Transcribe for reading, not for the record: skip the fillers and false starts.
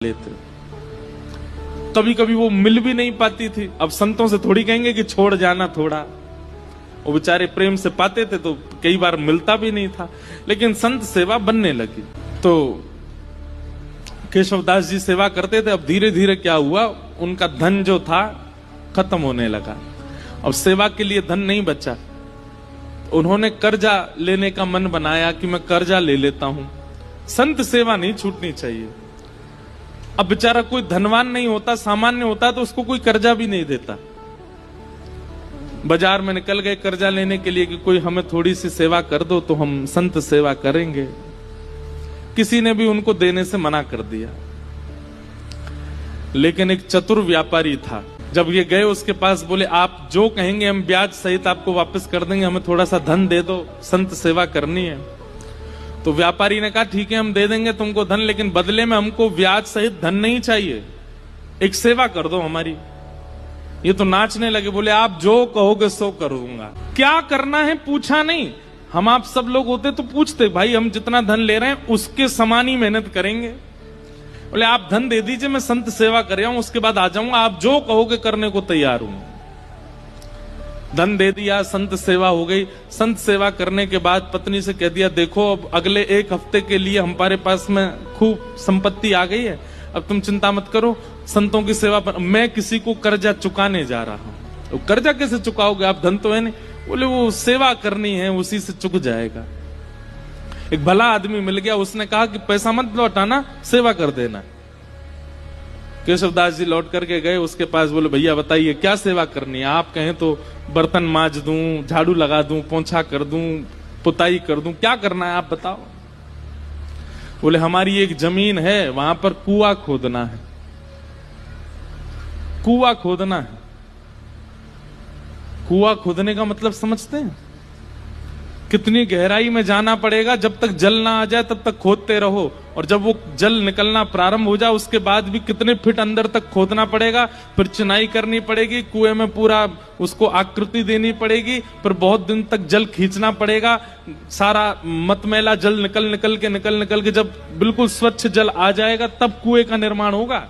लेते। कभी कभी वो मिल भी नहीं पाती थी। अब संतों से थोड़ी कहेंगे कि छोड़ जाना थोड़ा, वो बेचारे प्रेम से पाते थे तो कई बार मिलता भी नहीं था, लेकिन संत सेवा बनने लगी। तो केशवदास जी सेवा करते थे। अब धीरे धीरे क्या हुआ, उनका धन जो था खत्म होने लगा। अब सेवा के लिए धन नहीं बचा। उन्होंने कर्जा लेने का मन बनाया कि मैं कर्जा ले लेता हूं। संत सेवा नहीं छूटनी चाहिए। अब बेचारा कोई धनवान नहीं होता, सामान्य होता तो उसको कोई कर्जा भी नहीं देता। बाजार में निकल गए कर्जा लेने के लिए कि कोई हमें थोड़ी सी सेवा कर दो तो हम संत सेवा करेंगे। किसी ने भी उनको देने से मना कर दिया। लेकिन एक चतुर व्यापारी था, जब ये गए उसके पास, बोले आप जो कहेंगे हम ब्याज सहित आपको वापस कर देंगे, हमें थोड़ा सा धन दे दो, संत सेवा करनी है। तो व्यापारी ने कहा ठीक है हम दे देंगे तुमको धन, लेकिन बदले में हमको ब्याज सहित धन नहीं चाहिए, एक सेवा कर दो हमारी। ये तो नाचने लगे, बोले आप जो कहोगे सो करूंगा। क्या करना है पूछा नहीं। हम आप सब लोग होते तो पूछते, भाई हम जितना धन ले रहे हैं उसके समान ही मेहनत करेंगे। बोले आप धन दे दीजिए, मैं संत सेवा कर रहा हूं, उसके बाद आ जाऊंगा, आप जो कहोगे करने को तैयार हूं। धन दे दिया, संत सेवा हो गई। संत सेवा करने के बाद पत्नी से कह दिया देखो अब अगले एक हफ्ते के लिए हमारे पास में खूब संपत्ति आ गई है, अब तुम चिंता मत करो, संतों की सेवा पर मैं किसी को कर्जा चुकाने जा रहा हूं। तो कर्जा कैसे चुकाओगे, आप धन तो है नहीं। बोले वो सेवा करनी है, उसी से चुक जाएगा। एक भला आदमी मिल गया, उसने कहा कि पैसा मत लौटाना, सेवा कर देना। केशवदास जी लौट करके गए उसके पास, बोले भैया बताइए क्या सेवा करनी है। आप कहें तो बर्तन मांज दूं, झाड़ू लगा दूं, पोंछा कर दूं, पुताई कर दूं, क्या करना है आप बताओ। बोले हमारी एक जमीन है, वहां पर कुआं खोदना है। कुआं खोदना है। कुआं खोदने का मतलब समझते हैं? कितनी गहराई में जाना पड़ेगा, जब तक जल ना आ जाए तब तक खोदते रहो, और जब वो जल निकलना प्रारंभ हो जाए उसके बाद भी कितने फीट अंदर तक खोदना पड़ेगा, फिर चिनाई करनी पड़ेगी, कुएं में पूरा उसको आकृति देनी पड़ेगी, फिर बहुत दिन तक जल खींचना पड़ेगा, सारा मतमैला जल निकल निकल के जब बिल्कुल स्वच्छ जल आ जाएगा तब कुएं का निर्माण होगा।